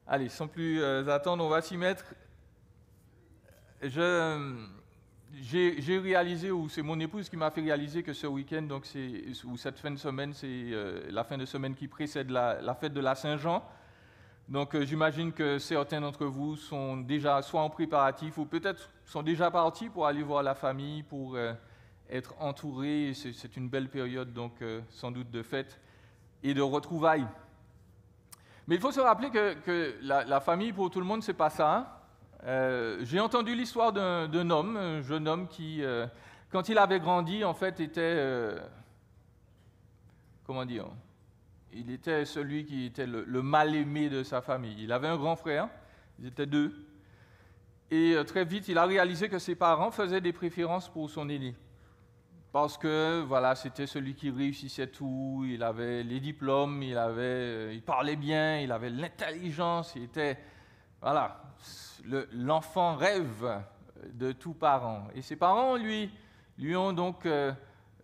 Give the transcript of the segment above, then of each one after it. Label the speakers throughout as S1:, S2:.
S1: Allez, sans plus attendre, on va s'y mettre. J'ai réalisé, ou c'est mon épouse qui m'a fait réaliser que ce week-end, ou cette fin de semaine, c'est la fin de semaine qui précède la fête de la Saint-Jean. Donc j'imagine que certains d'entre vous sont déjà soit en préparatif, ou peut-être sont déjà partis pour aller voir la famille, pour être entourés. C'est une belle période, donc sans doute de fête et de retrouvailles. Mais il faut se rappeler que la famille, pour tout le monde, c'est pas ça. J'ai entendu l'histoire d'un homme, un jeune homme qui, quand il avait grandi, en fait, était, comment dire, il était celui qui était le mal-aimé de sa famille. Il avait un grand frère, ils étaient deux, et très vite, il a réalisé que ses parents faisaient des préférences pour son aîné. Parce que voilà, c'était celui qui réussissait tout, il avait les diplômes, il parlait bien, il avait l'intelligence, il était voilà, l'enfant rêve de tout parent. Et ses parents lui ont donc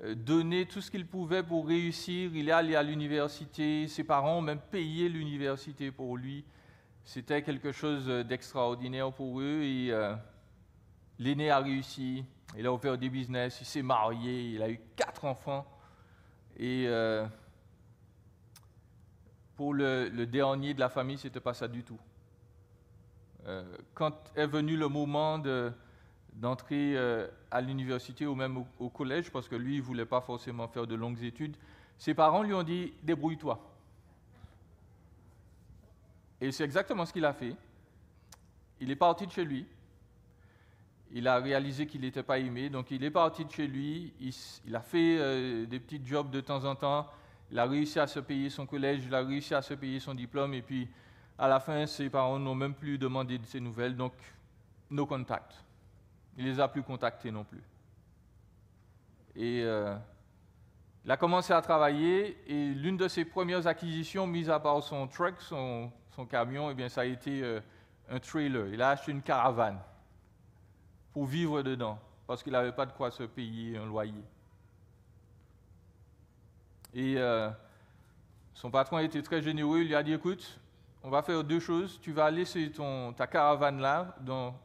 S1: donné tout ce qu'ils pouvaient pour réussir. Il est allé à l'université, ses parents ont même payé l'université pour lui. C'était quelque chose d'extraordinaire pour eux et l'aîné a réussi. Il a ouvert des business, il s'est marié, il a eu 4 enfants. Et pour le dernier de la famille, ce n'était pas ça du tout. Quand est venu le moment d'entrer à l'université ou même au collège, parce que lui, il ne voulait pas forcément faire de longues études, ses parents lui ont dit « débrouille-toi ». Et c'est exactement ce qu'il a fait. Il est parti de chez lui. Il a réalisé qu'il n'était pas aimé, donc il est parti de chez lui, il a fait des petits jobs de temps en temps, il a réussi à se payer son collège, il a réussi à se payer son diplôme, et puis à la fin, ses parents n'ont même plus demandé de ses nouvelles, donc no contact. Il ne les a plus contactés non plus. Et il a commencé à travailler, et l'une de ses premières acquisitions, mis à part son truck, son camion, eh bien, ça a été un trailer. Il a acheté une caravane pour vivre dedans, parce qu'il n'avait pas de quoi se payer un loyer. Et son patron a été très généreux, il lui a dit, écoute, on va faire 2 choses, tu vas laisser ta caravane là,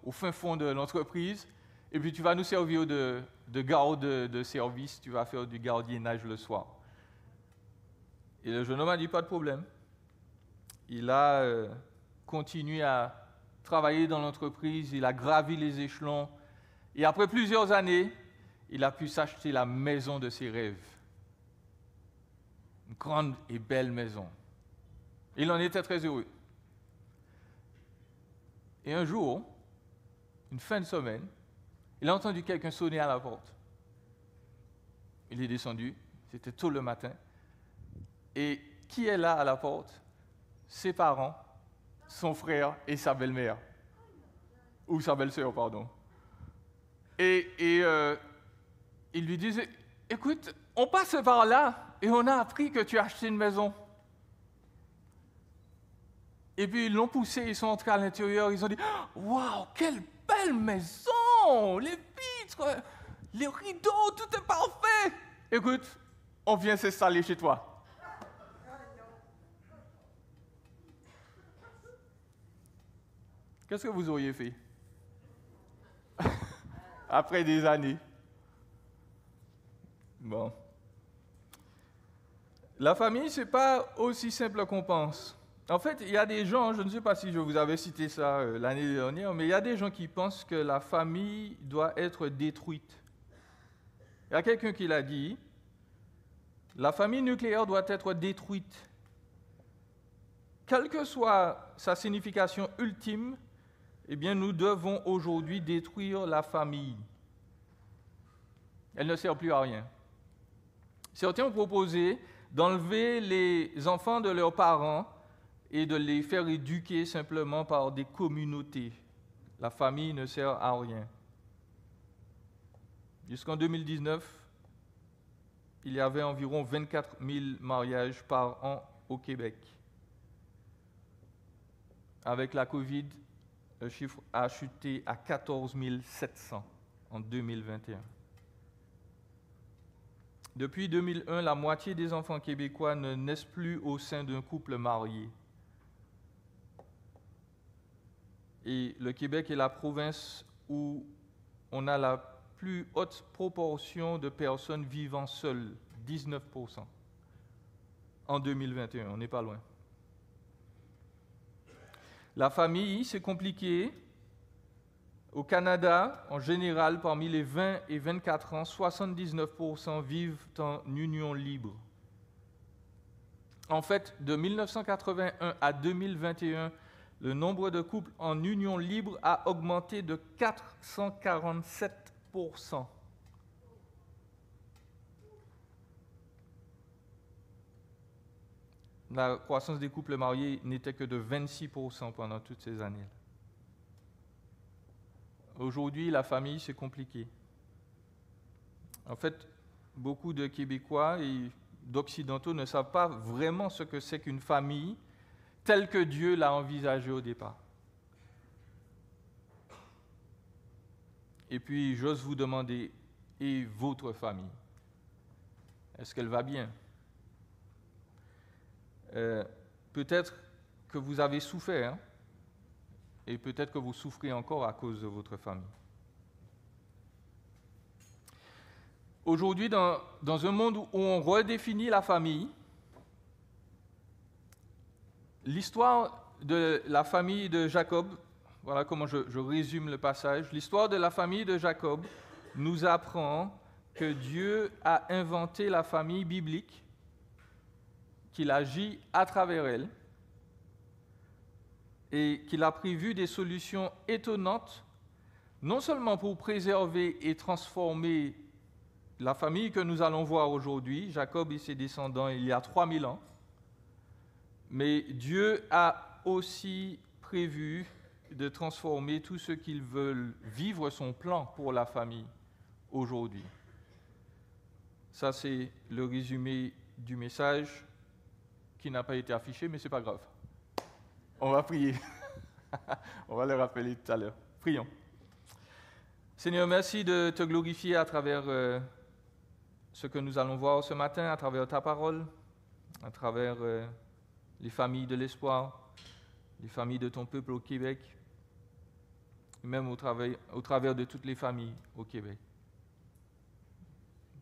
S1: au fin fond de l'entreprise, et puis tu vas nous servir de garde de service, tu vas faire du gardiennage le soir. Et le jeune homme a dit, pas de problème. Il a continué à travailler dans l'entreprise, il a gravi les échelons, et après plusieurs années, il a pu s'acheter la maison de ses rêves. Une grande et belle maison. Il en était très heureux. Et un jour, une fin de semaine, il a entendu quelqu'un sonner à la porte. Il est descendu, c'était tôt le matin. Et qui est là à la porte? Ses parents, son frère et sa belle-mère. Ou sa belle-sœur, pardon. Et il lui disait, écoute, on passe par là et on a appris que tu as acheté une maison. Et puis ils l'ont poussé, ils sont entrés à l'intérieur, ils ont dit, waouh, quelle belle maison! Les vitres, les rideaux, tout est parfait! Écoute, on vient s'installer chez toi. Qu'est-ce que vous auriez fait? Après des années. Bon. La famille, ce n'est pas aussi simple qu'on pense. En fait, il y a des gens, je ne sais pas si je vous avais cité ça l'année dernière, mais il y a des gens qui pensent que la famille doit être détruite. Il y a quelqu'un qui l'a dit, la famille nucléaire doit être détruite. Quelle que soit sa signification ultime, eh bien, nous devons aujourd'hui détruire la famille. Elle ne sert plus à rien. Certains ont proposé d'enlever les enfants de leurs parents et de les faire éduquer simplement par des communautés. La famille ne sert à rien. Jusqu'en 2019, il y avait environ 24 000 mariages par an au Québec. Avec la COVID, le chiffre a chuté à 14 700 en 2021. Depuis 2001, la moitié des enfants québécois ne naissent plus au sein d'un couple marié. Et le Québec est la province où on a la plus haute proportion de personnes vivant seules, 19%. En 2021, on n'est pas loin. La famille, c'est compliqué. Au Canada, en général, parmi les 20 et 24 ans, 79% vivent en union libre. En fait, de 1981 à 2021, le nombre de couples en union libre a augmenté de 447%. La croissance des couples mariés n'était que de 26% pendant toutes ces années. Aujourd'hui, la famille, c'est compliqué. En fait, beaucoup de Québécois et d'Occidentaux ne savent pas vraiment ce que c'est qu'une famille telle que Dieu l'a envisagée au départ. Et puis, j'ose vous demander, et votre famille? Est-ce qu'elle va bien? Peut-être que vous avez souffert, hein, et peut-être que vous souffrez encore à cause de votre famille. Aujourd'hui, dans un monde où on redéfinit la famille, l'histoire de la famille de Jacob, voilà comment je résume le passage, l'histoire de la famille de Jacob nous apprend que Dieu a inventé la famille biblique, qu'il agit à travers elle, et qu'il a prévu des solutions étonnantes, non seulement pour préserver et transformer la famille que nous allons voir aujourd'hui, Jacob et ses descendants, il y a 3000 ans, mais Dieu a aussi prévu de transformer tous ceux qui veulent vivre son plan pour la famille aujourd'hui. Ça, c'est le résumé du message qui n'a pas été affiché, mais ce n'est pas grave. On va prier. On va le rappeler tout à l'heure. Prions. Seigneur, merci de te glorifier à travers ce que nous allons voir ce matin, à travers ta parole, à travers les familles de l'espoir, les familles de ton peuple au Québec, et même au travers de toutes les familles au Québec.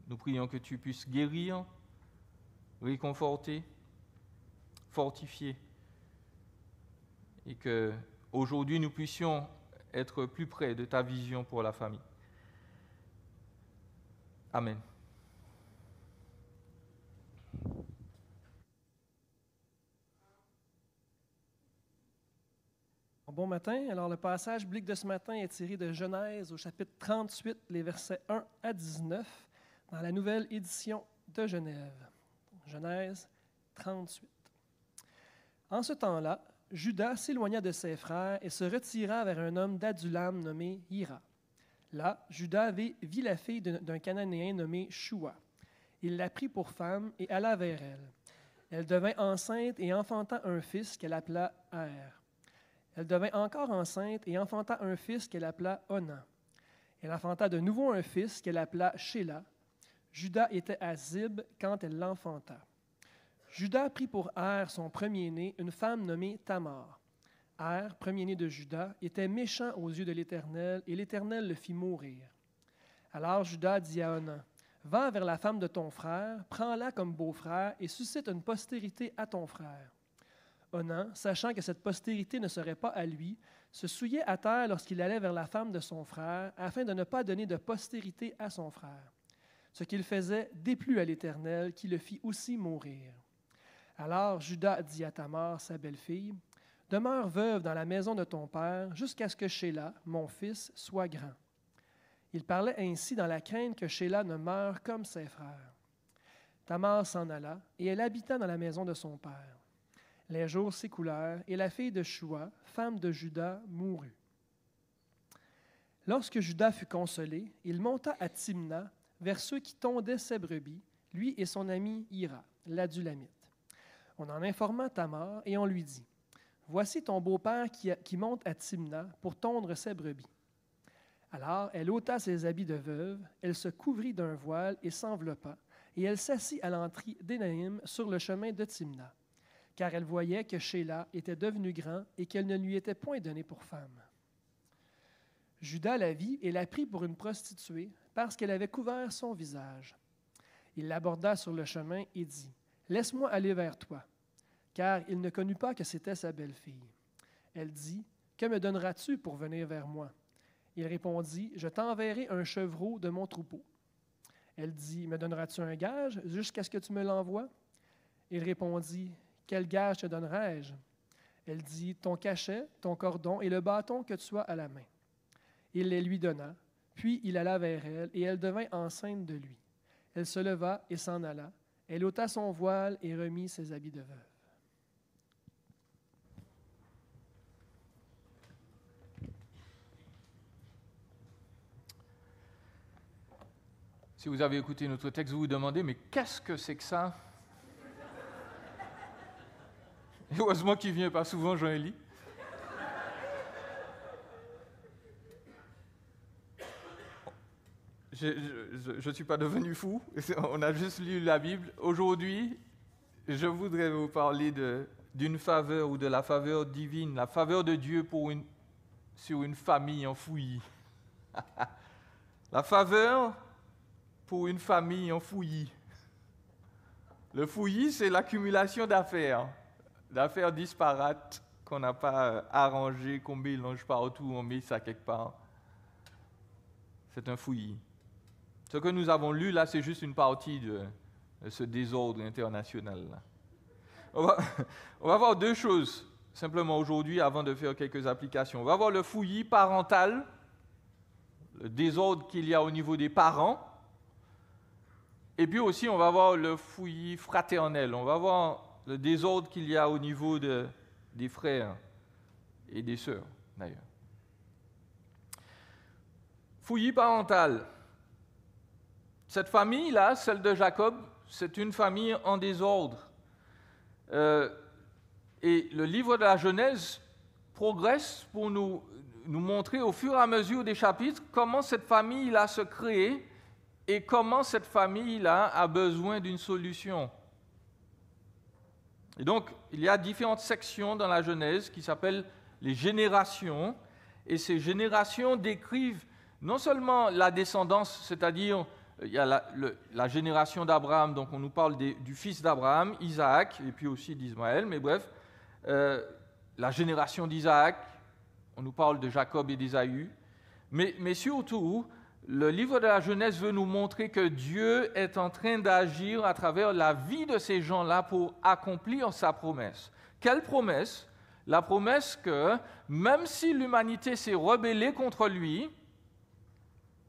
S1: Nous prions que tu puisses guérir, réconforter, fortifier, et que aujourd'hui nous puissions être plus près de ta vision pour la famille. Amen.
S2: Bon matin. Alors, le passage biblique de ce matin est tiré de Genèse au chapitre 38, les versets 1 à 19, dans la nouvelle édition de Genève. Genèse 38. En ce temps-là, Juda s'éloigna de ses frères et se retira vers un homme d'Adulam nommé Hira. Là, Juda vit la fille d'un Cananéen nommé Shua. Il la prit pour femme et alla vers elle. Elle devint enceinte et enfanta un fils qu'elle appela Er. Elle devint encore enceinte et enfanta un fils qu'elle appela Onan. Elle enfanta de nouveau un fils qu'elle appela Shéla. Juda était à Zib quand elle l'enfanta. Juda prit pour Er, son premier-né, une femme nommée Tamar. Er, premier-né de Juda, était méchant aux yeux de l'Éternel, et l'Éternel le fit mourir. Alors Juda dit à Onan, « Va vers la femme de ton frère, prends-la comme beau-frère, et suscite une postérité à ton frère. » Onan, sachant que cette postérité ne serait pas à lui, se souillait à terre lorsqu'il allait vers la femme de son frère, afin de ne pas donner de postérité à son frère. Ce qu'il faisait déplut à l'Éternel, qui le fit aussi mourir. Alors Juda dit à Tamar, sa belle-fille, « Demeure veuve dans la maison de ton père, jusqu'à ce que Shéla, mon fils, soit grand. » Il parlait ainsi dans la crainte que Shéla ne meure comme ses frères. Tamar s'en alla, et elle habita dans la maison de son père. Les jours s'écoulèrent, et la fille de Shua, femme de Juda, mourut. Lorsque Juda fut consolé, il monta à Timna, vers ceux qui tondaient ses brebis, lui et son ami Hira, l'Adulamite. On en informa Tamar, et on lui dit, « Voici ton beau-père qui monte à Timna pour tondre ses brebis. » Alors elle ôta ses habits de veuve, elle se couvrit d'un voile et s'enveloppa, et elle s'assit à l'entrée d'Énaïm sur le chemin de Timna, car elle voyait que Shéla était devenu grand et qu'elle ne lui était point donnée pour femme. Judas la vit et la prit pour une prostituée parce qu'elle avait couvert son visage. Il l'aborda sur le chemin et dit, « Laisse-moi aller vers toi. » Car il ne connut pas que c'était sa belle-fille. Elle dit, « Que me donneras-tu pour venir vers moi? » Il répondit, « Je t'enverrai un chevreau de mon troupeau. » Elle dit, « Me donneras-tu un gage jusqu'à ce que tu me l'envoies? » Il répondit, « Quel gage te donnerai-je? » Elle dit, « Ton cachet, ton cordon et le bâton que tu as à la main. » Il les lui donna, puis il alla vers elle, et elle devint enceinte de lui. Elle se leva et s'en alla. Elle ôta son voile et remit ses habits de veuve.
S1: Si vous avez écouté notre texte, vous vous demandez, mais qu'est-ce que c'est que ça? Et heureusement qu'il ne vient pas souvent, Jean-Élie. Je ne suis pas devenu fou, on a juste lu la Bible. Aujourd'hui, je voudrais vous parler d'une faveur ou de la faveur divine, la faveur de Dieu sur une famille en fouillis. La faveur pour une famille en fouillis. Le fouillis, c'est l'accumulation d'affaires disparates qu'on n'a pas arrangées, qu'on mélange partout, on met ça quelque part. C'est un fouillis. Ce que nous avons lu là, c'est juste une partie de ce désordre international. Là. On va voir deux choses, simplement aujourd'hui, avant de faire quelques applications. On va voir le fouillis parental, le désordre qu'il y a au niveau des parents, et puis aussi on va voir le fouillis fraternel, on va voir le désordre qu'il y a au niveau des frères et des sœurs, d'ailleurs. Fouillis parental. Cette famille-là, celle de Jacob, c'est une famille en désordre. Et le livre de la Genèse progresse pour nous montrer au fur et à mesure des chapitres comment cette famille-là se crée et comment cette famille-là a besoin d'une solution. Et donc, il y a différentes sections dans la Genèse qui s'appellent les générations, et ces générations décrivent non seulement la descendance, c'est-à-dire il y a la génération d'Abraham, donc on nous parle du fils d'Abraham, Isaac, et puis aussi d'Ismaël, mais bref, la génération d'Isaac, on nous parle de Jacob et d'Ésaü, mais surtout, le livre de la Genèse veut nous montrer que Dieu est en train d'agir à travers la vie de ces gens-là pour accomplir sa promesse. Quelle promesse? La promesse que, même si l'humanité s'est rebellée contre lui,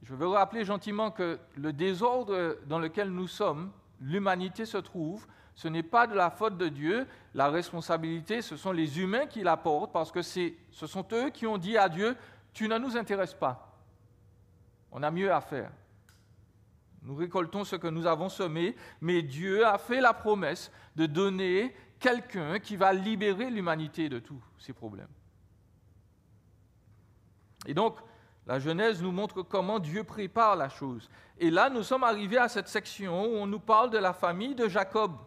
S1: je veux rappeler gentiment que le désordre dans lequel nous sommes, l'humanité se trouve, ce n'est pas de la faute de Dieu, la responsabilité, ce sont les humains qui la portent, parce que ce sont eux qui ont dit à Dieu, « Tu ne nous intéresses pas. On a mieux à faire. Nous récoltons ce que nous avons semé, mais Dieu a fait la promesse de donner quelqu'un qui va libérer l'humanité de tous ces problèmes. » Et donc, la Genèse nous montre comment Dieu prépare la chose. Et là, nous sommes arrivés à cette section où on nous parle de la famille de Jacob.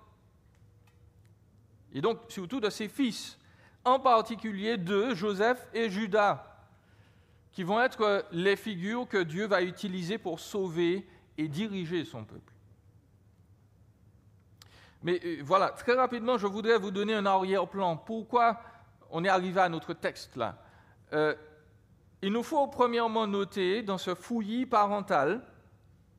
S1: Et donc, surtout de ses fils, en particulier de Joseph et Judas, qui vont être les figures que Dieu va utiliser pour sauver et diriger son peuple. Mais voilà, très rapidement, je voudrais vous donner un arrière-plan. Pourquoi on est arrivé à notre texte là? Il nous faut premièrement noter dans ce fouillis parental,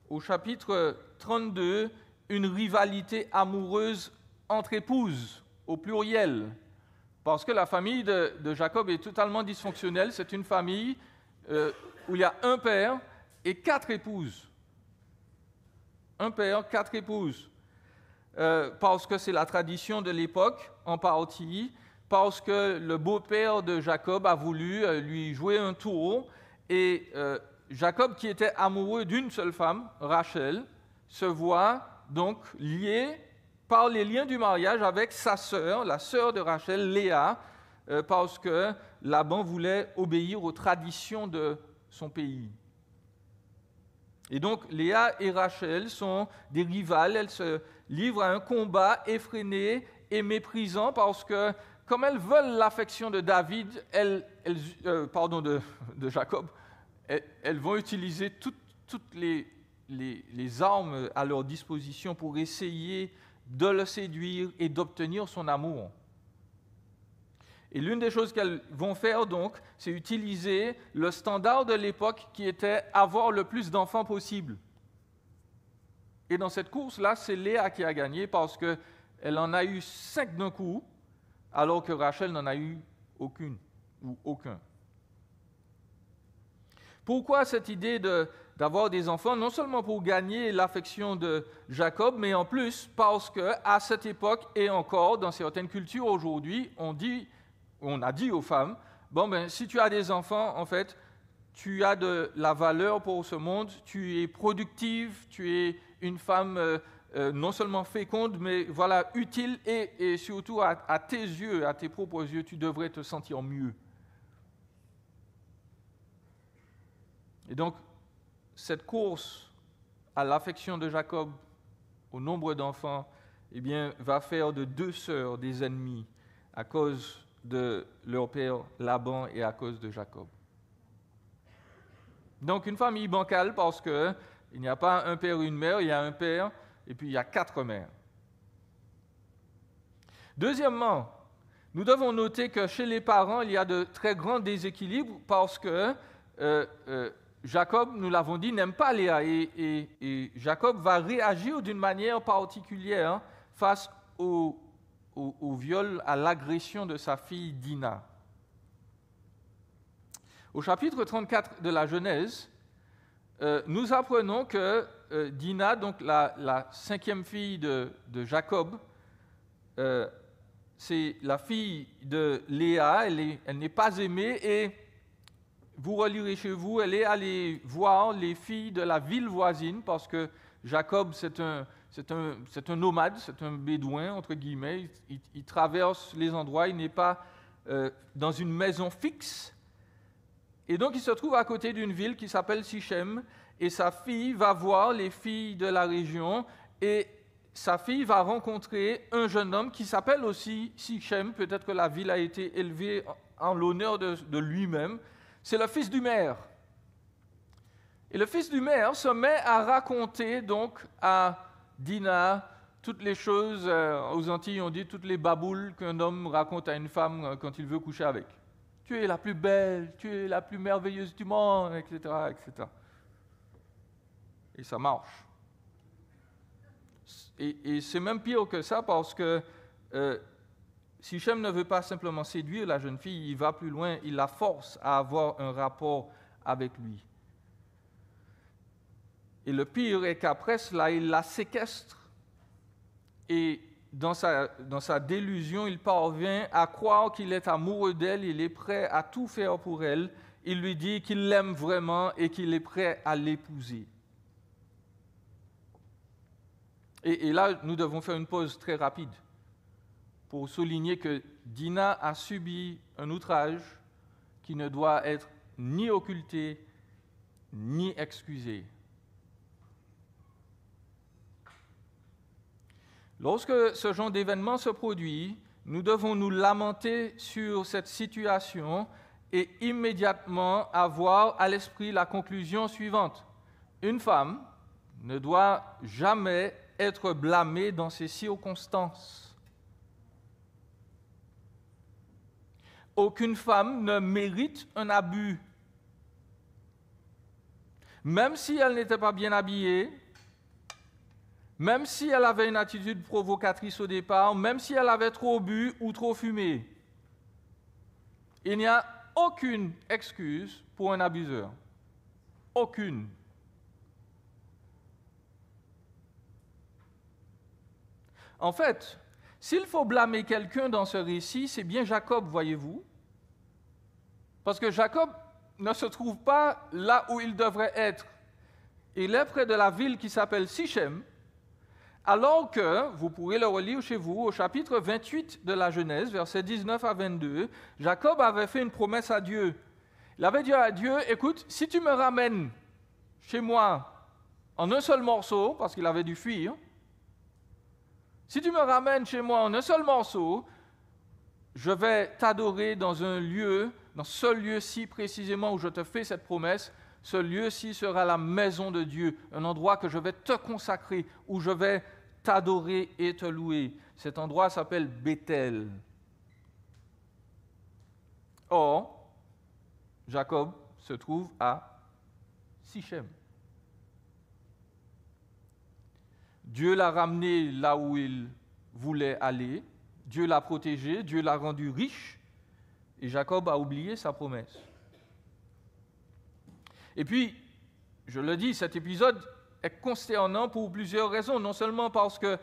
S1: au chapitre 32, une rivalité amoureuse entre épouses, au pluriel. Parce que la famille de Jacob est totalement dysfonctionnelle. C'est une famille où il y a un père et 4 épouses. Un père, 4 épouses. Parce que c'est la tradition de l'époque, en partie, parce que le beau-père de Jacob a voulu lui jouer un tour, et Jacob, qui était amoureux d'une seule femme, Rachel, se voit donc lié par les liens du mariage avec sa sœur, la sœur de Rachel, Léa, parce que Laban voulait obéir aux traditions de son pays. Et donc, Léa et Rachel sont des rivales, elles se livrent à un combat effréné et méprisant parce que, comme elles veulent l'affection de David, de Jacob, elles vont utiliser toutes les armes à leur disposition pour essayer de le séduire et d'obtenir son amour. Et l'une des choses qu'elles vont faire, donc, c'est utiliser le standard de l'époque qui était avoir le plus d'enfants possible. Et dans cette course-là, c'est Léa qui a gagné parce qu'elle en a eu 5 d'un coup, alors que Rachel n'en a eu aucune ou aucun. Pourquoi cette idée d'avoir des enfants? Non seulement pour gagner l'affection de Jacob, mais en plus parce qu'à cette époque et encore dans certaines cultures aujourd'hui, on a dit aux femmes, si tu as des enfants, en fait, tu as de la valeur pour ce monde, tu es productive, tu es une femme non seulement féconde, mais voilà, utile et surtout à tes yeux, à tes propres yeux, tu devrais te sentir mieux. Et donc, cette course à l'affection de Jacob, au nombre d'enfants, va faire de 2 sœurs des ennemis à cause de leur père Laban et à cause de Jacob. Donc, une famille bancale parce qu'il n'y a pas un père et une mère, il y a un père et puis il y a 4 mères. Deuxièmement, nous devons noter que chez les parents, il y a de très grands déséquilibres parce que Jacob, nous l'avons dit, n'aime pas Léa et Jacob va réagir d'une manière particulière face au viol, à l'agression de sa fille Dina. Au chapitre 34 de la Genèse, nous apprenons que Dina, donc la 5e fille de Jacob, c'est la fille de Léa, elle n'est pas aimée et vous relirez chez vous, elle est allée voir les filles de la ville voisine parce que Jacob, c'est un nomade, c'est un bédouin, entre guillemets. Il traverse les endroits, il n'est pas dans une maison fixe. Et donc, il se trouve à côté d'une ville qui s'appelle Sichem. Et sa fille va voir les filles de la région. Et sa fille va rencontrer un jeune homme qui s'appelle aussi Sichem. Peut-être que la ville a été élevée en l'honneur de lui-même. C'est le fils du maire. Et le fils du maire se met à raconter donc à Dina toutes les choses, aux Antilles on dit toutes les baboules qu'un homme raconte à une femme quand il veut coucher avec. Tu es la plus belle, tu es la plus merveilleuse du monde, etc., etc. Et ça marche. Et c'est même pire que ça parce que Sichem ne veut pas simplement séduire la jeune fille, il va plus loin, il la force à avoir un rapport avec lui. Et le pire est qu'après cela, il la séquestre et dans sa délusion, il parvient à croire qu'il est amoureux d'elle, il est prêt à tout faire pour elle. Il lui dit qu'il l'aime vraiment et qu'il est prêt à l'épouser. Et là, nous devons faire une pause très rapide pour souligner que Dina a subi un outrage qui ne doit être ni occulté, ni excusé. Lorsque ce genre d'événement se produit, nous devons nous lamenter sur cette situation et immédiatement avoir à l'esprit la conclusion suivante. Une femme ne doit jamais être blâmée dans ces circonstances. Aucune femme ne mérite un abus. Même si elle n'était pas bien habillée, même si elle avait une attitude provocatrice au départ, même si elle avait trop bu ou trop fumé. Il n'y a aucune excuse pour un abuseur. Aucune. En fait, s'il faut blâmer quelqu'un dans ce récit, c'est bien Jacob, voyez-vous. Parce que Jacob ne se trouve pas là où il devrait être. Il est près de la ville qui s'appelle Sichem, alors que, vous pourrez le relire chez vous, au chapitre 28 de la Genèse, versets 19 à 22, Jacob avait fait une promesse à Dieu. Il avait dit à Dieu, écoute, si tu me ramènes chez moi en un seul morceau, parce qu'il avait dû fuir, si tu me ramènes chez moi en un seul morceau, je vais t'adorer dans un lieu, dans ce lieu-ci précisément où je te fais cette promesse, Ce lieu-ci sera la maison de Dieu, un endroit que je vais te consacrer, où je vais t'adorer et te louer. Cet endroit s'appelle Béthel. Or, Jacob se trouve à Sichem. Dieu l'a ramené là où il voulait aller, Dieu l'a protégé, Dieu l'a rendu riche, et Jacob a oublié sa promesse. Et puis, je le dis, cet épisode est consternant pour plusieurs raisons, non seulement parce que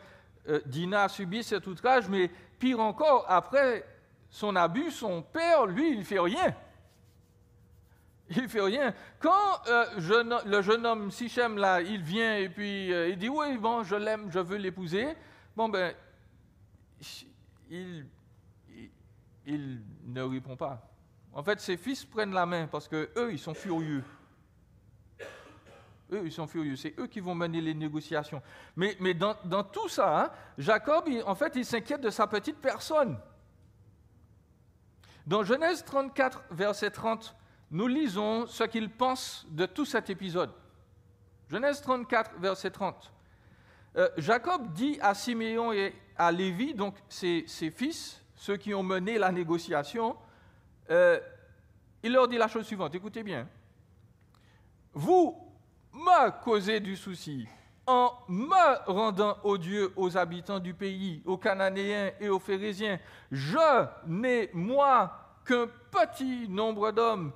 S1: Dina a subi cet outrage, mais pire encore, après son abus, son père, lui, il ne fait rien. Il ne fait rien. Quand le jeune homme Sichem, là, il vient et puis il dit « Oui, bon, je l'aime, je veux l'épouser », bon, ben, il ne répond pas. En fait, ses fils prennent la main parce qu'eux, ils sont furieux. Eux, ils sont furieux. C'est eux qui vont mener les négociations. Mais dans tout ça, hein, Jacob, il s'inquiète de sa petite personne. Dans Genèse 34, verset 30, nous lisons ce qu'il pense de tout cet épisode. Genèse 34, verset 30. Jacob dit à Siméon et à Lévi, donc ses fils, ceux qui ont mené la négociation, il leur dit la chose suivante, écoutez bien. Vous me causez du souci en me rendant odieux aux habitants du pays, aux Cananéens et aux Phérésiens. Je n'ai, moi, qu'un petit nombre d'hommes.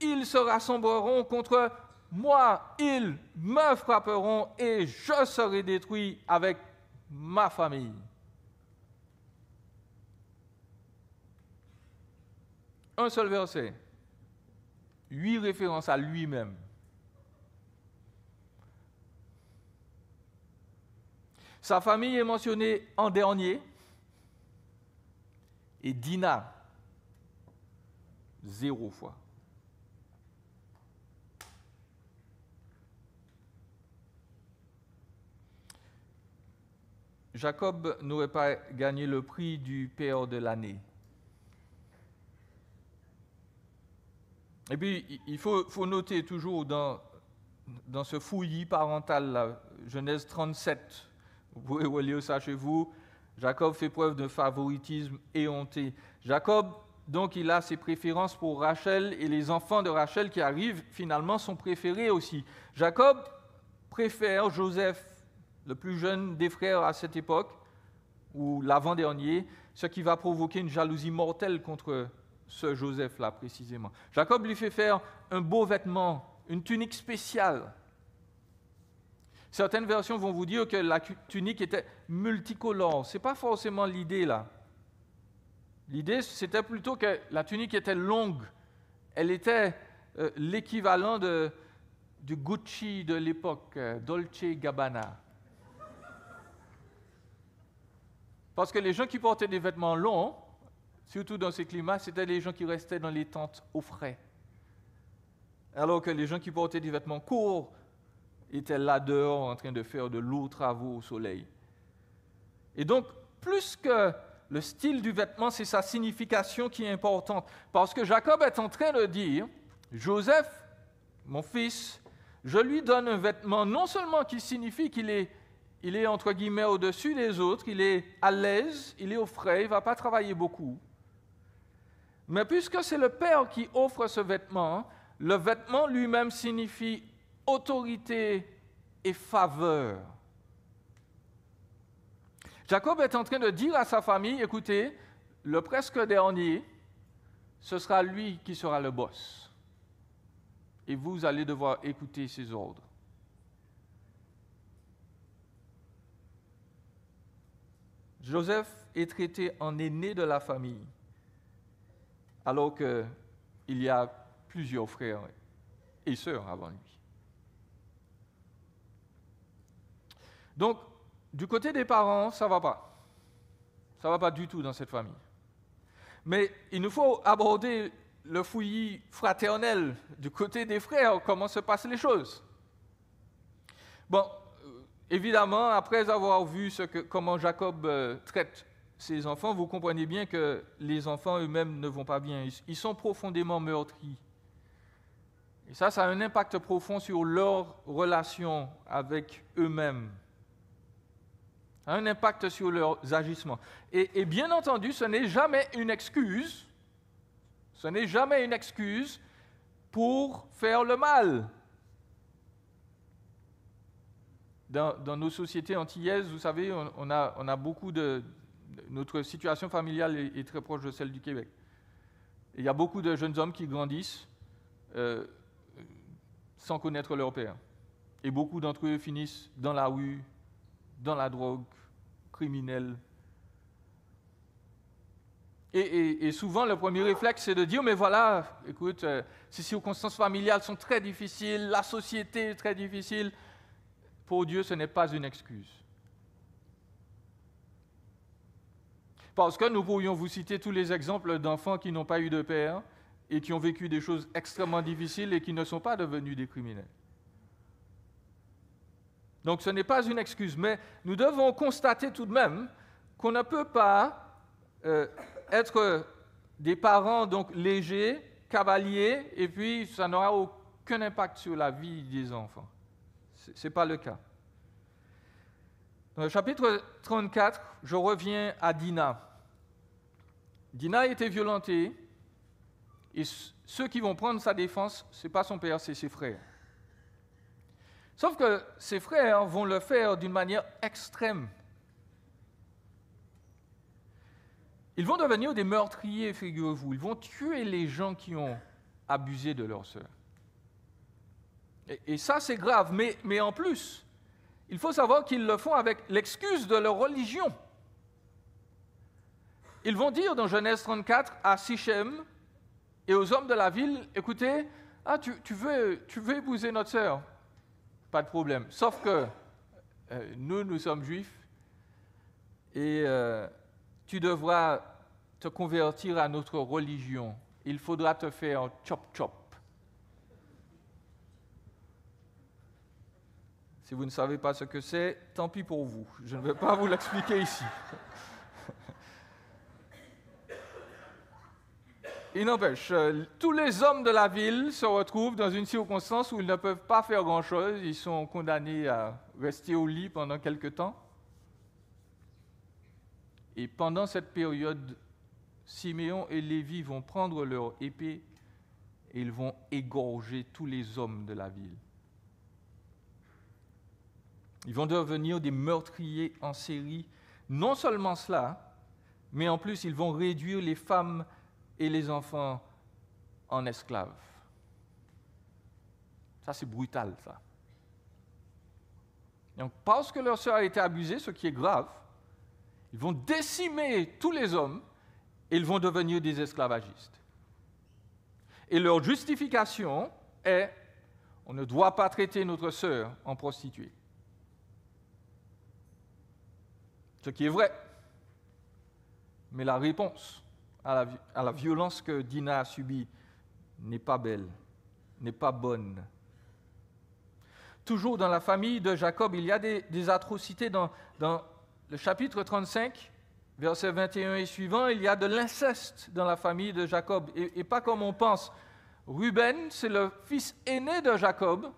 S1: Ils se rassembleront contre moi, ils me frapperont et je serai détruit avec ma famille. Un seul verset, 8 références à lui-même. Sa famille est mentionnée en dernier et Dina, 0 fois. Jacob n'aurait pas gagné le prix du père de l'année. Et puis, il faut noter toujours dans ce fouillis parental, là, Genèse 37, vous pouvez relire ça chez vous, Jacob fait preuve de favoritisme éhonté. Jacob, donc, il a ses préférences pour Rachel, et les enfants de Rachel qui arrivent, finalement, sont préférés aussi. Jacob préfère Joseph, le plus jeune des frères à cette époque, ou l'avant-dernier, ce qui va provoquer une jalousie mortelle contre ce Joseph-là, précisément. Jacob lui fait faire un beau vêtement, une tunique spéciale. Certaines versions vont vous dire que la tunique était multicolore. Ce n'est pas forcément l'idée, là. L'idée, c'était plutôt que la tunique était longue. Elle était l'équivalent du Gucci de l'époque, Dolce Gabbana. Parce que les gens qui portaient des vêtements longs, surtout dans ces climats, c'était les gens qui restaient dans les tentes au frais. Alors que les gens qui portaient des vêtements courts étaient là dehors en train de faire de lourds travaux au soleil. Et donc, plus que le style du vêtement, c'est sa signification qui est importante. Parce que Jacob est en train de dire, Joseph, mon fils, je lui donne un vêtement non seulement qui signifie qu'il est entre guillemets au-dessus des autres, il est à l'aise, il est au frais, il ne va pas travailler beaucoup. Mais puisque c'est le père qui offre ce vêtement, le vêtement lui-même signifie autorité et faveur. Jacob est en train de dire à sa famille, écoutez, le presque dernier, ce sera lui qui sera le boss. Et vous allez devoir écouter ses ordres. Joseph est traité en aîné de la famille, alors qu'il y a plusieurs frères et sœurs avant lui. Donc, du côté des parents, ça ne va pas. Ça ne va pas du tout dans cette famille. Mais il nous faut aborder le fouillis fraternel du côté des frères, comment se passent les choses. Bon, évidemment, après avoir vu comment Jacob traite ses enfants, vous comprenez bien que les enfants eux-mêmes ne vont pas bien. Ils sont profondément meurtris. Et ça a un impact profond sur leur relation avec eux-mêmes. Ça a un impact sur leurs agissements. Et bien entendu, ce n'est jamais une excuse. Ce n'est jamais une excuse pour faire le mal. Dans nos sociétés antillaises, vous savez, on a beaucoup de... Notre situation familiale est très proche de celle du Québec. Et il y a beaucoup de jeunes hommes qui grandissent sans connaître leur père. Et beaucoup d'entre eux finissent dans la rue, dans la drogue, criminels. Et souvent, le premier réflexe, c'est de dire, mais voilà, écoute, ces circonstances familiales sont très difficiles, la société est très difficile. Pour Dieu, ce n'est pas une excuse. Parce que nous pourrions vous citer tous les exemples d'enfants qui n'ont pas eu de père et qui ont vécu des choses extrêmement difficiles et qui ne sont pas devenus des criminels. Donc ce n'est pas une excuse, mais nous devons constater tout de même qu'on ne peut pas être des parents donc légers, cavaliers, et puis ça n'aura aucun impact sur la vie des enfants. Ce n'est pas le cas. Dans le chapitre 34, je reviens à Dina. Dina a été violentée, et ceux qui vont prendre sa défense, ce n'est pas son père, c'est ses frères. Sauf que ses frères vont le faire d'une manière extrême. Ils vont devenir des meurtriers, figurez-vous. Ils vont tuer les gens qui ont abusé de leur sœur. Et ça, c'est grave. Mais en plus, il faut savoir qu'ils le font avec l'excuse de leur religion. Ils vont dire dans Genèse 34 à Sichem et aux hommes de la ville, écoutez, tu veux épouser notre sœur? Pas de problème. Sauf que nous sommes juifs et tu devras te convertir à notre religion. Il faudra te faire chop-chop. Si vous ne savez pas ce que c'est, tant pis pour vous. Je ne vais pas vous l'expliquer ici. Il n'empêche, tous les hommes de la ville se retrouvent dans une circonstance où ils ne peuvent pas faire grand-chose. Ils sont condamnés à rester au lit pendant quelque temps. Et pendant cette période, Siméon et Lévi vont prendre leur épée et ils vont égorger tous les hommes de la ville. Ils vont devenir des meurtriers en série. Non seulement cela, mais en plus, ils vont réduire les femmes et les enfants en esclaves. Ça, c'est brutal, ça. Donc, parce que leur sœur a été abusée, ce qui est grave, ils vont décimer tous les hommes et ils vont devenir des esclavagistes. Et leur justification est, on ne doit pas traiter notre sœur en prostituée. Ce qui est vrai. Mais la réponse à la violence que Dina a subie n'est pas belle, n'est pas bonne. Toujours dans la famille de Jacob, il y a des atrocités. Dans le chapitre 35, versets 21 et suivants, il y a de l'inceste dans la famille de Jacob. Et pas comme on pense. Ruben, c'est le fils aîné de Jacob,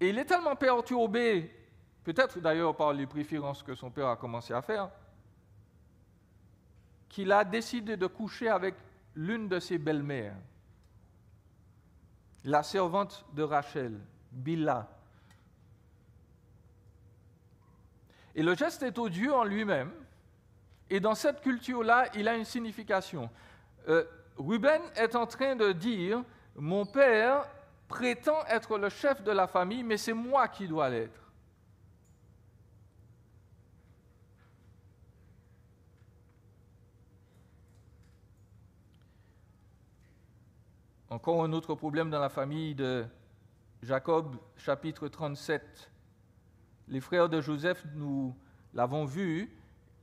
S1: et il est tellement perturbé, peut-être d'ailleurs par les préférences que son père a commencé à faire, qu'il a décidé de coucher avec l'une de ses belles-mères, la servante de Rachel, Bilha. Et le geste est odieux en lui-même, et dans cette culture-là, il a une signification. Ruben est en train de dire, mon père prétend être le chef de la famille, mais c'est moi qui dois l'être. Encore un autre problème dans la famille de Jacob, chapitre 37. Les frères de Joseph, nous l'avons vu,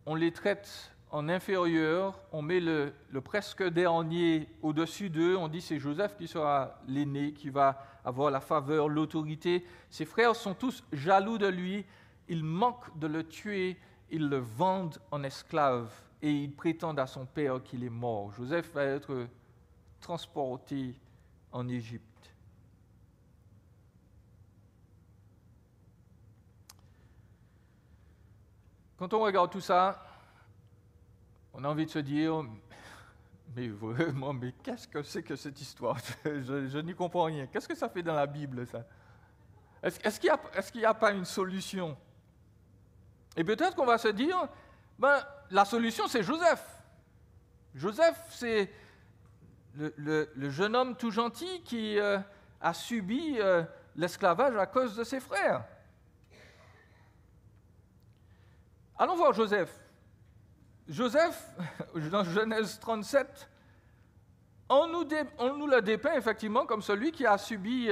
S1: on les traite en inférieur, on met le presque dernier au-dessus d'eux, on dit c'est Joseph qui sera l'aîné, qui va avoir la faveur, l'autorité. Ses frères sont tous jaloux de lui, ils manquent de le tuer, ils le vendent en esclave et ils prétendent à son père qu'il est mort. Joseph va être transporté en Égypte. quand on regarde tout ça, on a envie de se dire, mais vraiment, mais qu'est-ce que c'est que cette histoire? Je n'y comprends rien. Qu'est-ce que ça fait dans la Bible, ça? Est-ce qu'il n'y a pas une solution? Et peut-être qu'on va se dire, la solution, c'est Joseph. Joseph, c'est le jeune homme tout gentil qui a subi l'esclavage à cause de ses frères. Allons voir Joseph. Joseph, dans Genèse 37, on nous le dépeint effectivement comme celui qui a subi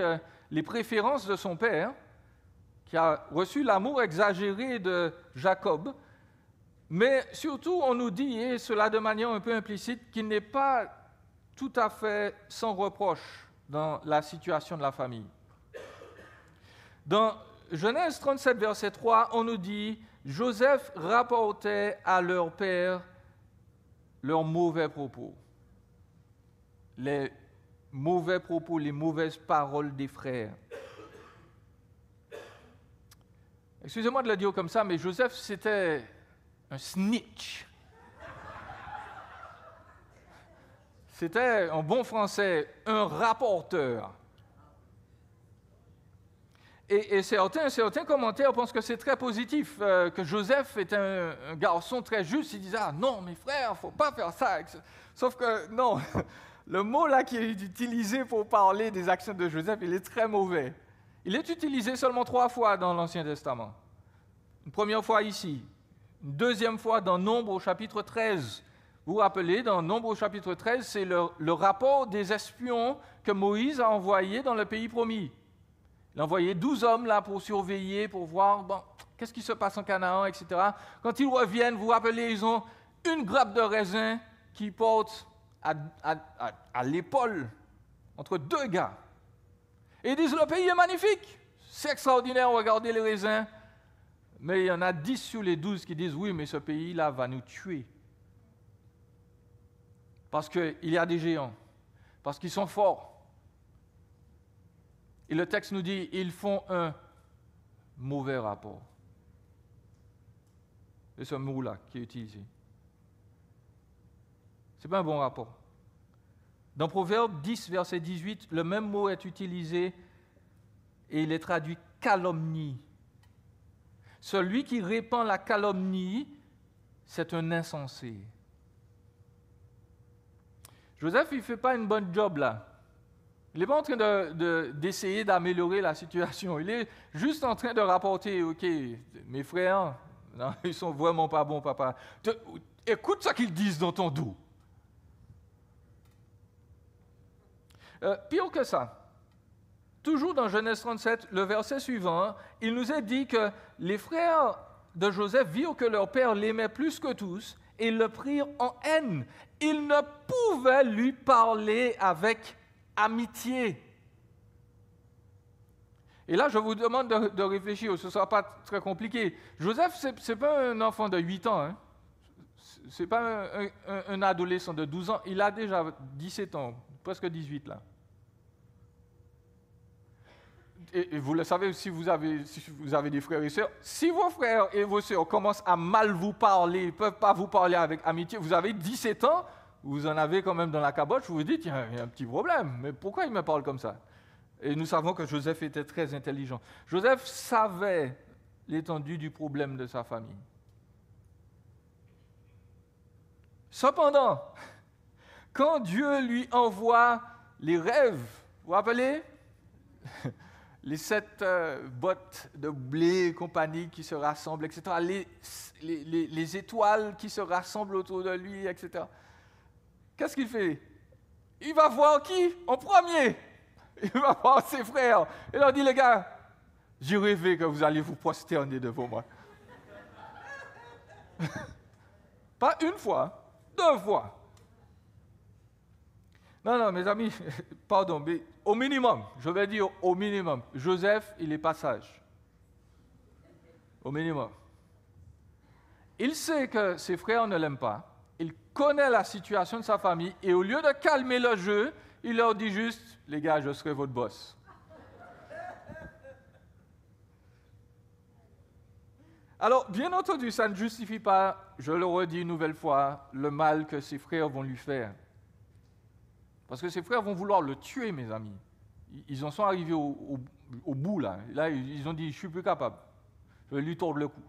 S1: les préférences de son père, qui a reçu l'amour exagéré de Jacob, mais surtout on nous dit, et cela de manière un peu implicite, qu'il n'est pas tout à fait sans reproche dans la situation de la famille. Dans Genèse 37, verset 3, on nous dit « Joseph rapportait à leur père leurs mauvais propos. » Les mauvais propos, les mauvaises paroles des frères. Excusez-moi de le dire comme ça, mais Joseph, c'était un snitch. C'était, en bon français, un rapporteur. Et certains commentaires pensent que c'est très positif, que Joseph est un garçon très juste. Il disait « Ah non, mes frères, il ne faut pas faire ça. » Sauf que non, le mot là qui est utilisé pour parler des actions de Joseph, il est très mauvais. Il est utilisé seulement 3 fois dans l'Ancien Testament. Une première fois ici, une deuxième fois dans Nombre au chapitre 13. Vous vous rappelez, dans Nombre au chapitre 13, c'est le rapport des espions que Moïse a envoyé dans le pays promis. Il a envoyé 12 hommes là pour surveiller, pour voir qu'est-ce qui se passe en Canaan, etc. Quand ils reviennent, vous vous rappelez, ils ont une grappe de raisin qu'ils portent à l'épaule entre 2 gars. Et ils disent, le pays est magnifique, c'est extraordinaire, regardez les raisins. Mais il y en a 10 sur les 12 qui disent, oui, mais ce pays-là va nous tuer. Parce qu'il y a des géants, parce qu'ils sont forts. Et le texte nous dit, ils font un mauvais rapport. C'est ce mot-là qui est utilisé. Ce n'est pas un bon rapport. Dans Proverbe 10, verset 18, le même mot est utilisé et il est traduit calomnie. Celui qui répand la calomnie, c'est un insensé. Joseph, il ne fait pas une bonne job là. Il n'est pas en train d'essayer d'améliorer la situation. Il est juste en train de rapporter, OK, mes frères, non, ils sont vraiment pas bons, papa. Écoute ce qu'ils disent dans ton dos. Pire que ça, toujours dans Genèse 37, le verset suivant, il nous est dit que les frères de Joseph virent que leur père l'aimait plus que tous et le prirent en haine. Ils ne pouvaient lui parler avec amitié. Et là, je vous demande de réfléchir, ce ne sera pas très compliqué. Joseph, ce n'est pas un enfant de 8 ans, hein. Ce n'est pas un adolescent de 12 ans, il a déjà 17 ans, presque 18 là. Et vous le savez, si vous avez des frères et sœurs, si vos frères et vos sœurs commencent à mal vous parler, ne peuvent pas vous parler avec amitié, vous avez 17 ans, vous en avez quand même dans la caboche, vous vous dites, il y a un petit problème, mais pourquoi il me parle comme ça? Et nous savons que Joseph était très intelligent. Joseph savait l'étendue du problème de sa famille. Cependant, quand Dieu lui envoie les rêves, vous vous rappelez? Les 7 bottes de blé et compagnie qui se rassemblent, etc. Les étoiles qui se rassemblent autour de lui, etc. Qu'est-ce qu'il fait? Il va voir qui? En premier. Il va voir ses frères. Il leur dit, les gars, j'ai rêvé que vous alliez vous prosterner devant moi. Pas une fois, 2 fois. Non, mes amis, pardon, mais au minimum, je vais dire au minimum, Joseph, il est pas sage. Au minimum. Il sait que ses frères ne l'aiment pas, il connaît la situation de sa famille, et au lieu de calmer le jeu, il leur dit juste, les gars, je serai votre boss. Alors, bien entendu, ça ne justifie pas, je le redis une nouvelle fois, le mal que ses frères vont lui faire. Parce que ses frères vont vouloir le tuer, mes amis. Ils en sont arrivés au bout, là. Là, ils ont dit, je ne suis plus capable. Je vais lui tordre le cou.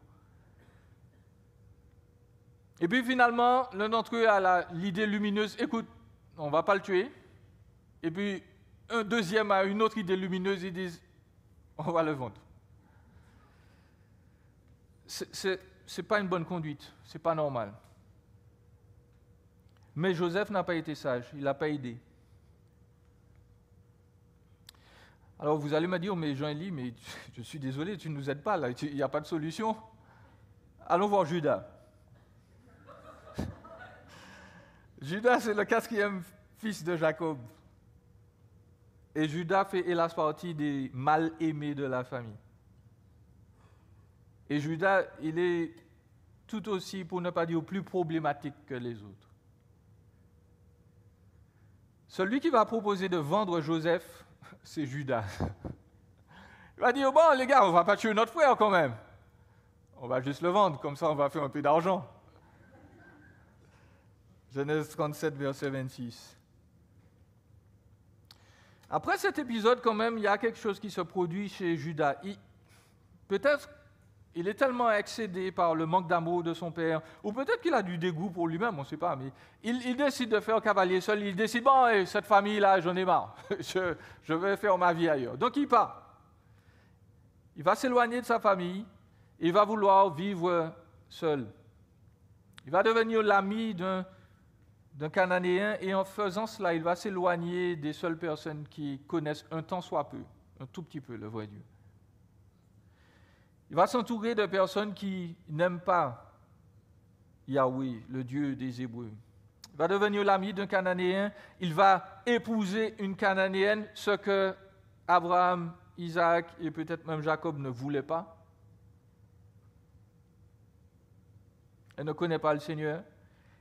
S1: Et puis finalement, l'un d'entre eux a l'idée lumineuse, écoute, on ne va pas le tuer. Et puis un deuxième a une autre idée lumineuse, ils disent, on va le vendre. C'est pas une bonne conduite, c'est pas normal. Mais Joseph n'a pas été sage, il n'a pas aidé. Alors vous allez me dire, mais Jean-Élie, mais je suis désolé, tu ne nous aides pas là, il n'y a pas de solution. Allons voir Judas. Judas, c'est le 4e fils de Jacob. Et Judas fait hélas partie des mal-aimés de la famille. Et Judas, il est tout aussi, pour ne pas dire plus problématique que les autres. Celui qui va proposer de vendre Joseph, c'est Judas. Il va dire, bon les gars, on ne va pas tuer notre frère quand même. On va juste le vendre, comme ça on va faire un peu d'argent. Genèse 37, verset 26. Après cet épisode, quand même, il y a quelque chose qui se produit chez Judas. Peut-être il est tellement excédé par le manque d'amour de son père, ou peut-être qu'il a du dégoût pour lui-même, on ne sait pas, mais il décide de faire cavalier seul. Il décide, bon, cette famille-là, j'en ai marre. Je vais faire ma vie ailleurs. Donc il part. Il va s'éloigner de sa famille. Il va vouloir vivre seul. Il va devenir l'ami d'un Cananéen, et en faisant cela, il va s'éloigner des seules personnes qui connaissent un tant soit peu, un tout petit peu, le vrai Dieu. Il va s'entourer de personnes qui n'aiment pas Yahweh, le Dieu des Hébreux. Il va devenir l'ami d'un Cananéen, il va épouser une Cananéenne, ce que Abraham, Isaac et peut-être même Jacob ne voulaient pas. Elle ne connaît pas le Seigneur.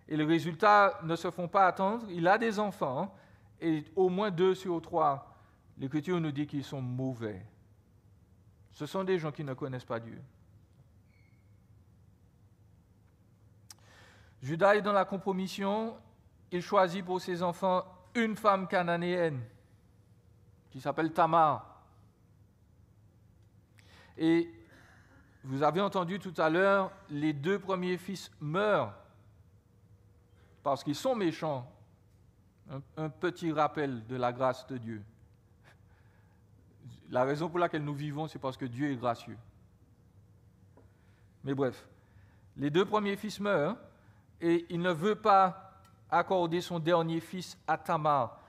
S1: Et les résultats ne se font pas attendre. Il a des enfants, et au moins 2 sur 3, l'Écriture nous dit qu'ils sont mauvais. Ce sont des gens qui ne connaissent pas Dieu. Judas est dans la compromission. Il choisit pour ses enfants une femme cananéenne qui s'appelle Tamar. Et vous avez entendu tout à l'heure, les 2 premiers fils meurent parce qu'ils sont méchants. Un petit rappel de la grâce de Dieu. La raison pour laquelle nous vivons, c'est parce que Dieu est gracieux. Mais bref, les 2 premiers fils meurent, et il ne veut pas accorder son dernier fils à Tamar.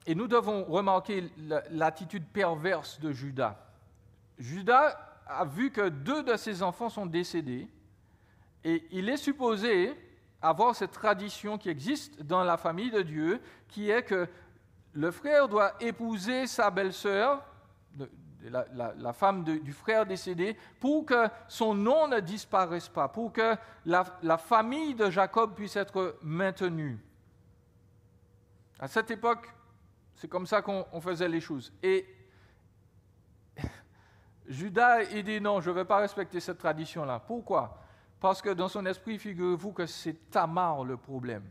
S1: Et nous devons remarquer l'attitude perverse de Judas. Judas a vu que 2 de ses enfants sont décédés, et il est supposé avoir cette tradition qui existe dans la famille de Dieu, qui est que le frère doit épouser sa belle-sœur, la femme du frère décédé, pour que son nom ne disparaisse pas, pour que la famille de Jacob puisse être maintenue. À cette époque, c'est comme ça qu'on faisait les choses. Et Judas, il dit non, je ne vais pas respecter cette tradition-là. Pourquoi ? Parce que dans son esprit, figurez-vous que c'est Tamar le problème.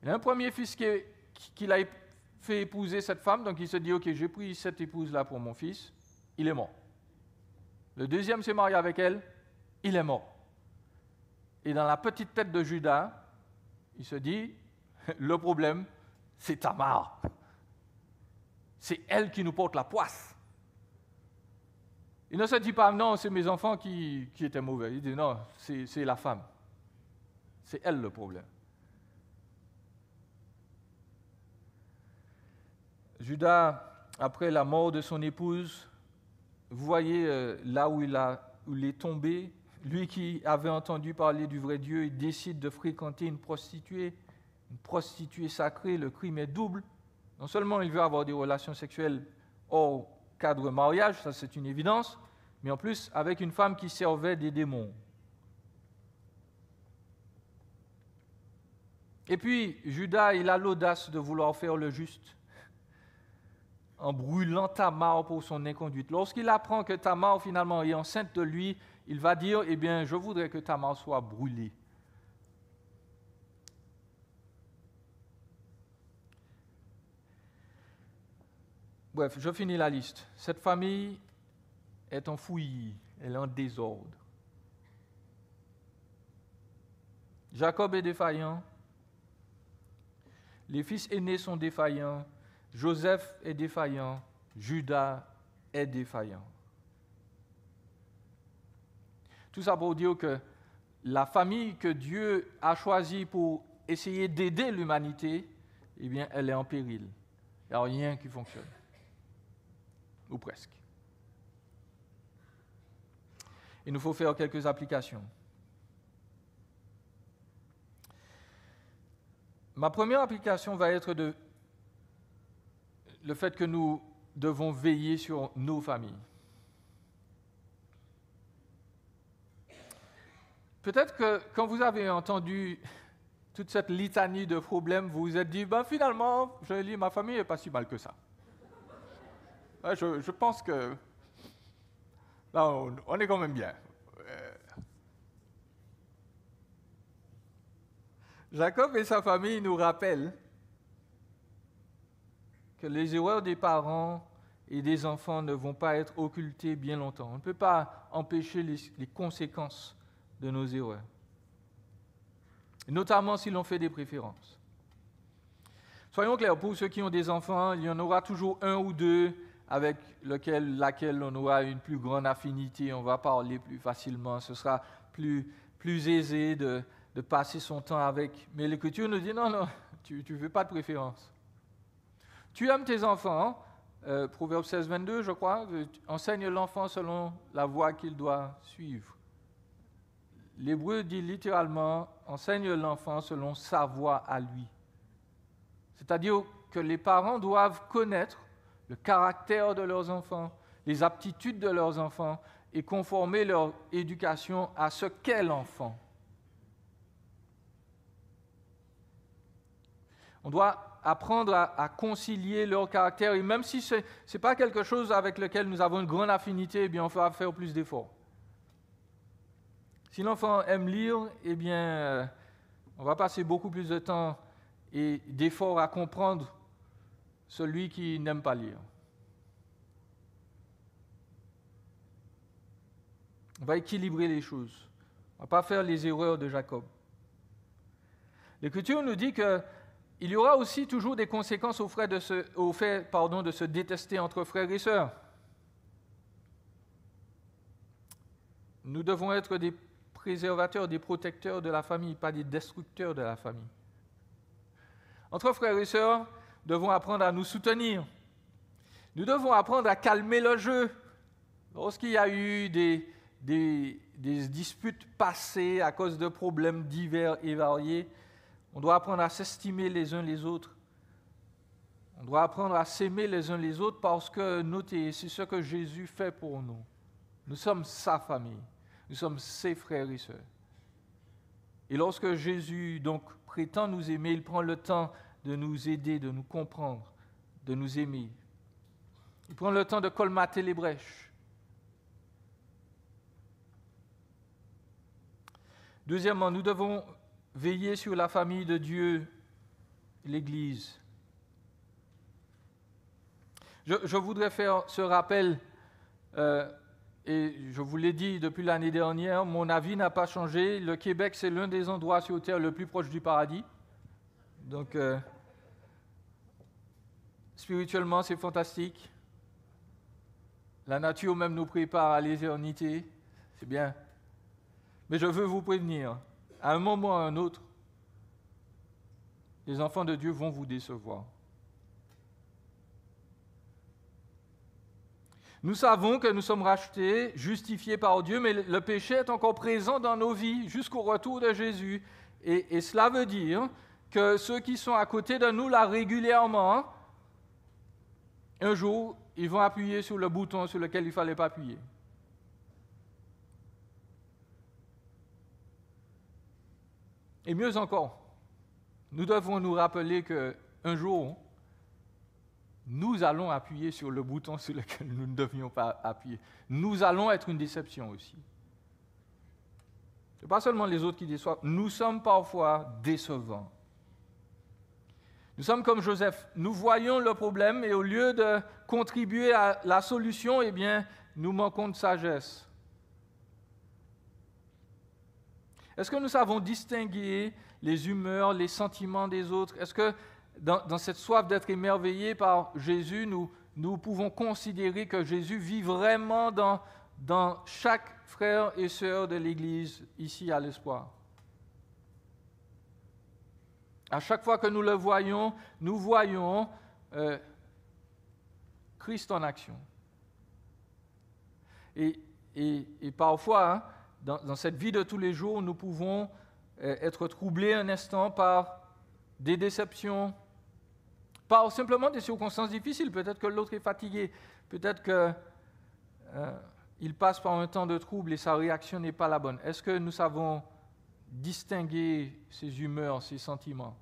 S1: Il a un premier fils qu'il a fait épouser cette femme, donc il se dit, ok, j'ai pris cette épouse-là pour mon fils, il est mort. Le deuxième s'est marié avec elle, il est mort. Et dans la petite tête de Judas, il se dit, le problème, c'est Tamar. C'est elle qui nous porte la poisse. Il ne se dit pas, non, c'est mes enfants qui étaient mauvais. Il dit, non, c'est la femme. C'est elle le problème. Judas, après la mort de son épouse, vous voyez là où il est tombé, lui qui avait entendu parler du vrai Dieu, il décide de fréquenter une prostituée sacrée, le crime est double. Non seulement il veut avoir des relations sexuelles hors cadre mariage, ça c'est une évidence, mais en plus avec une femme qui servait des démons. Et puis Judas, il a l'audace de vouloir faire le juste. en brûlant Tamar pour son inconduite. Lorsqu'il apprend que Tamar finalement est enceinte de lui, il va dire, eh bien, je voudrais que Tamar soit brûlée. Bref, je finis la liste. Cette famille est en fouillis, elle est en désordre. Jacob est défaillant, les fils aînés sont défaillants, Joseph est défaillant, Judas est défaillant. Tout ça pour dire que la famille que Dieu a choisie pour essayer d'aider l'humanité, eh bien, elle est en péril. Il n'y a rien qui fonctionne. Ou presque. Il nous faut faire quelques applications. Ma première application va être le fait que nous devons veiller sur nos familles. Peut-être que quand vous avez entendu toute cette litanie de problèmes, vous vous êtes dit, finalement, ma famille n'est pas si mal que ça. Je pense que là, on est quand même bien. Jacob et sa famille nous rappellent que les erreurs des parents et des enfants ne vont pas être occultées bien longtemps. On ne peut pas empêcher les conséquences de nos erreurs, notamment si l'on fait des préférences. Soyons clairs, pour ceux qui ont des enfants, il y en aura toujours un ou deux avec laquelle on aura une plus grande affinité, on va parler plus facilement, ce sera plus aisé de passer son temps avec. Mais l'Écriture nous dit, non, tu ne veux pas de préférence. Tu aimes tes enfants, Proverbe 16, 22, je crois, enseigne l'enfant selon la voie qu'il doit suivre. L'Hébreu dit littéralement, enseigne l'enfant selon sa voie à lui. C'est-à-dire que les parents doivent connaître le caractère de leurs enfants, les aptitudes de leurs enfants et conformer leur éducation à ce qu'est l'enfant. On doit apprendre à concilier leur caractère et même si ce n'est pas quelque chose avec lequel nous avons une grande affinité, eh bien on va faire plus d'efforts. Si l'enfant aime lire, eh bien on va passer beaucoup plus de temps et d'efforts à comprendre celui qui n'aime pas lire. On va équilibrer les choses. On ne va pas faire les erreurs de Jacob. L'Écriture nous dit qu'il y aura aussi toujours des conséquences au fait de se détester entre frères et sœurs. Nous devons être des préservateurs, des protecteurs de la famille, pas des destructeurs de la famille. Entre frères et sœurs, nous devons apprendre à nous soutenir. Nous devons apprendre à calmer le jeu. Lorsqu'il y a eu des disputes passées à cause de problèmes divers et variés, on doit apprendre à s'estimer les uns les autres. On doit apprendre à s'aimer les uns les autres parce que, notez, c'est ce que Jésus fait pour nous. Nous sommes sa famille. Nous sommes ses frères et sœurs. Et lorsque Jésus donc prétend nous aimer, il prend le temps de nous aider, de nous comprendre, de nous aimer. Il prend le temps de colmater les brèches. Deuxièmement, nous devons veiller sur la famille de Dieu, l'Église. Je voudrais faire ce rappel, et je vous l'ai dit depuis l'année dernière, mon avis n'a pas changé. Le Québec, c'est l'un des endroits sur Terre le plus proche du paradis. Donc, spirituellement, c'est fantastique. La nature même nous prépare à l'éternité. C'est bien. Mais je veux vous prévenir, à un moment ou à un autre, les enfants de Dieu vont vous décevoir. Nous savons que nous sommes rachetés, justifiés par Dieu, mais le péché est encore présent dans nos vies jusqu'au retour de Jésus. Et cela veut dire que ceux qui sont à côté de nous là régulièrement, un jour, ils vont appuyer sur le bouton sur lequel il ne fallait pas appuyer. Et mieux encore, nous devons nous rappeler qu'un jour, nous allons appuyer sur le bouton sur lequel nous ne devions pas appuyer. Nous allons être une déception aussi. Ce n'est pas seulement les autres qui déçoivent, nous sommes parfois décevants. Nous sommes comme Joseph, nous voyons le problème et au lieu de contribuer à la solution, eh bien, nous manquons de sagesse. Est-ce que nous savons distinguer les humeurs, les sentiments des autres? Est-ce que dans cette soif d'être émerveillés par Jésus, nous pouvons considérer que Jésus vit vraiment dans chaque frère et sœur de l'Église ici à l'Espoir? À chaque fois que nous le voyons, nous voyons Christ en action. Et parfois, hein, dans cette vie de tous les jours, nous pouvons être troublés un instant par des déceptions, par simplement des circonstances difficiles. Peut-être que l'autre est fatigué, peut-être qu'il passe par un temps de trouble et sa réaction n'est pas la bonne. Est-ce que nous savons distinguer ses humeurs, ses sentiments?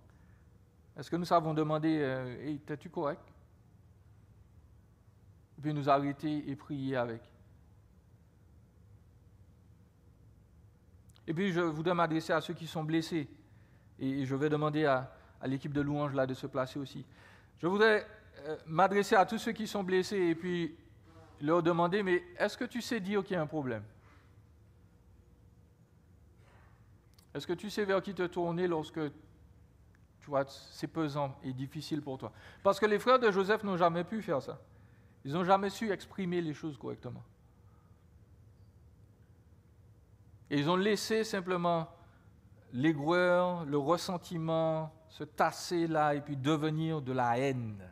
S1: Est-ce que nous savons demander « Hey, t'es-tu correct ?» Et puis nous arrêter et prier avec. Et puis je voudrais m'adresser à ceux qui sont blessés. Et je vais demander à l'équipe de louanges là de se placer aussi. Je voudrais m'adresser à tous ceux qui sont blessés et puis leur demander, mais est-ce que tu sais dire qu'il y a un problème? Est-ce que tu sais vers qui te tourner lorsque tu vois, c'est pesant et difficile pour toi? Parce que les frères de Joseph n'ont jamais pu faire ça. Ils n'ont jamais su exprimer les choses correctement. Et ils ont laissé simplement l'aigreur, le ressentiment se tasser là et puis devenir de la haine.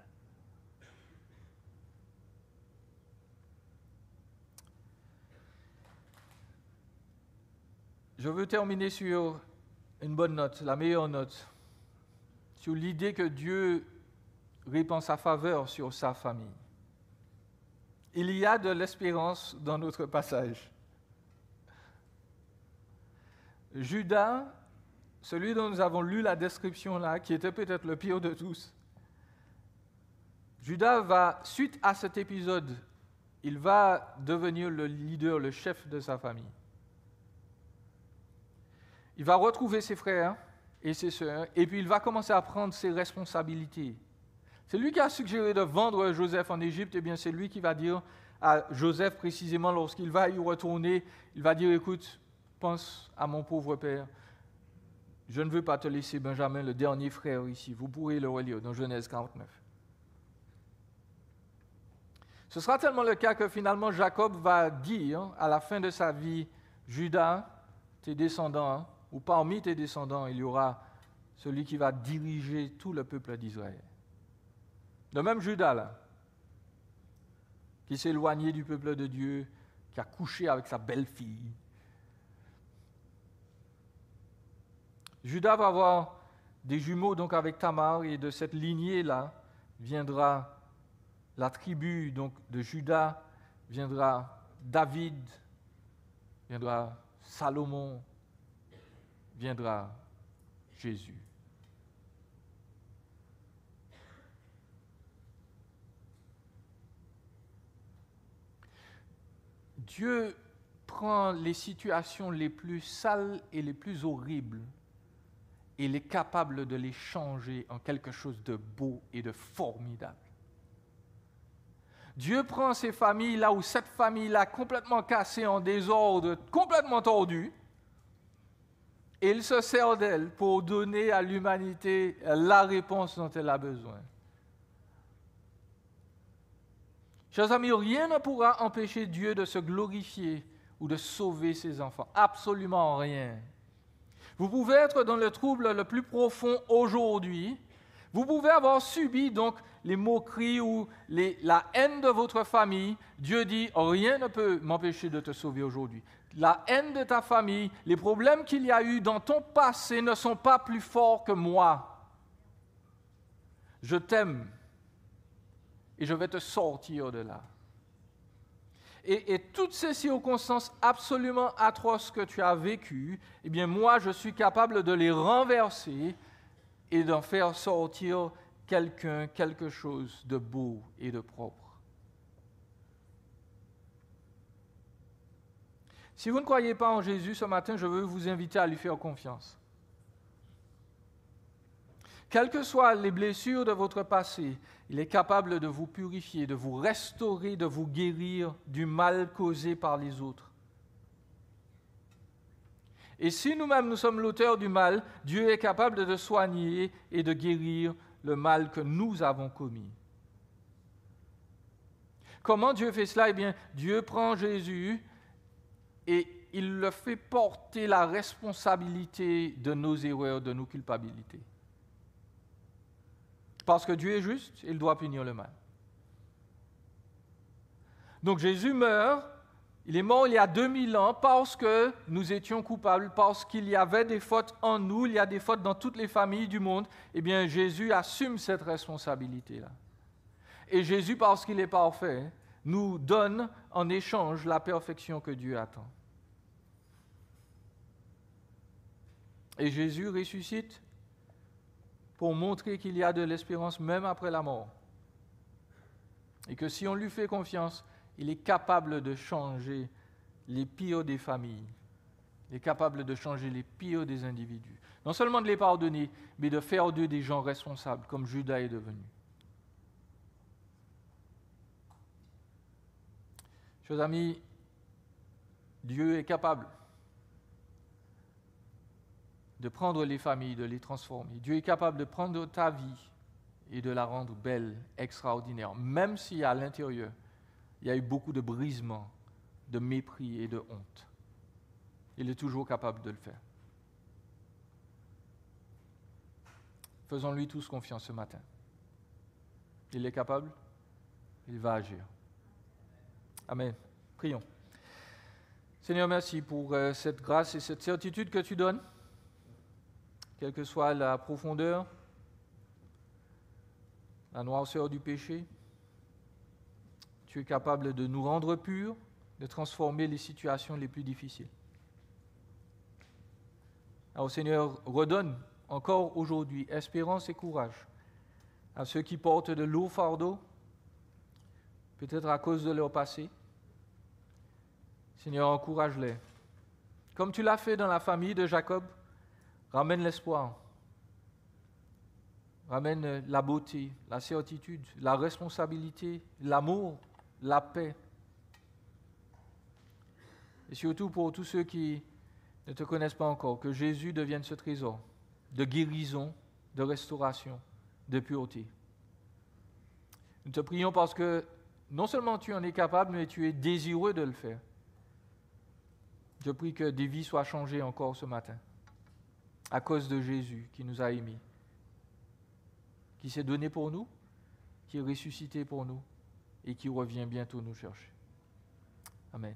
S1: Je veux terminer sur une bonne note, la meilleure note, sur l'idée que Dieu répand sa faveur sur sa famille. Il y a de l'espérance dans notre passage. Judas, celui dont nous avons lu la description là, qui était peut-être le pire de tous, Judas va, suite à cet épisode, il va devenir le leader, le chef de sa famille. Il va retrouver ses frères et ses sœurs, et puis il va commencer à prendre ses responsabilités. C'est lui qui a suggéré de vendre Joseph en Égypte, et bien c'est lui qui va dire à Joseph précisément lorsqu'il va y retourner, il va dire, écoute, pense à mon pauvre père, je ne veux pas te laisser Benjamin, le dernier frère ici. Vous pourrez le relire dans Genèse 49. Ce sera tellement le cas que finalement Jacob va dire à la fin de sa vie, Judas, tes descendants, ou parmi tes descendants, il y aura celui qui va diriger tout le peuple d'Israël. Le même Judas là, qui s'est éloigné du peuple de Dieu, qui a couché avec sa belle-fille. Judas va avoir des jumeaux donc avec Tamar, et de cette lignée-là viendra la tribu donc de Judas, viendra David, viendra Salomon, viendra Jésus. Dieu prend les situations les plus sales et les plus horribles et il est capable de les changer en quelque chose de beau et de formidable. Dieu prend ces familles-là, ou cette famille-là complètement cassée, en désordre, complètement tordue, et il se sert d'elle pour donner à l'humanité la réponse dont elle a besoin. Chers amis, rien ne pourra empêcher Dieu de se glorifier ou de sauver ses enfants. Absolument rien. Vous pouvez être dans le trouble le plus profond aujourd'hui. Vous pouvez avoir subi donc les moqueries ou la haine de votre famille. Dieu dit, rien ne peut m'empêcher de te sauver aujourd'hui. La haine de ta famille, les problèmes qu'il y a eu dans ton passé ne sont pas plus forts que moi. Je t'aime et je vais te sortir de là. Et toutes ces circonstances absolument atroces que tu as vécues, moi, je suis capable de les renverser et d'en faire sortir quelqu'un, quelque chose de beau et de propre. Si vous ne croyez pas en Jésus ce matin, je veux vous inviter à lui faire confiance. Quelles que soient les blessures de votre passé, il est capable de vous purifier, de vous restaurer, de vous guérir du mal causé par les autres. Et si nous-mêmes nous sommes l'auteur du mal, Dieu est capable de soigner et de guérir le mal que nous avons commis. Comment Dieu fait cela? Eh bien, Dieu prend Jésus et il le fait porter la responsabilité de nos erreurs, de nos culpabilités. Parce que Dieu est juste, il doit punir le mal. Donc Jésus meurt, il est mort il y a 2000 ans parce que nous étions coupables, parce qu'il y avait des fautes en nous, il y a des fautes dans toutes les familles du monde. Eh bien, Jésus assume cette responsabilité-là. Et Jésus, parce qu'il est parfait, nous donne en échange la perfection que Dieu attend. Et Jésus ressuscite pour montrer qu'il y a de l'espérance même après la mort. Et que si on lui fait confiance, il est capable de changer les pires des familles. Il est capable de changer les pires des individus. Non seulement de les pardonner, mais de faire d'eux des gens responsables, comme Judas est devenu. Chers amis, Dieu est capable de prendre les familles, de les transformer. Dieu est capable de prendre ta vie et de la rendre belle, extraordinaire, même si à l'intérieur, il y a eu beaucoup de brisements, de mépris et de honte. Il est toujours capable de le faire. Faisons-lui tous confiance ce matin. Il est capable, il va agir. Amen. Prions. Seigneur, merci pour cette grâce et cette certitude que tu donnes. Quelle que soit la profondeur, la noirceur du péché, tu es capable de nous rendre purs, de transformer les situations les plus difficiles. Alors Seigneur, redonne encore aujourd'hui espérance et courage à ceux qui portent de lourds fardeaux, peut-être à cause de leur passé. Seigneur, encourage-les. Comme tu l'as fait dans la famille de Jacob, ramène l'espoir, ramène la beauté, la certitude, la responsabilité, l'amour, la paix. Et surtout pour tous ceux qui ne te connaissent pas encore, que Jésus devienne ce trésor de guérison, de restauration, de pureté. Nous te prions parce que non seulement tu en es capable, mais tu es désireux de le faire. Je prie que des vies soient changées encore ce matin, à cause de Jésus qui nous a aimés, qui s'est donné pour nous, qui est ressuscité pour nous et qui revient bientôt nous chercher. Amen.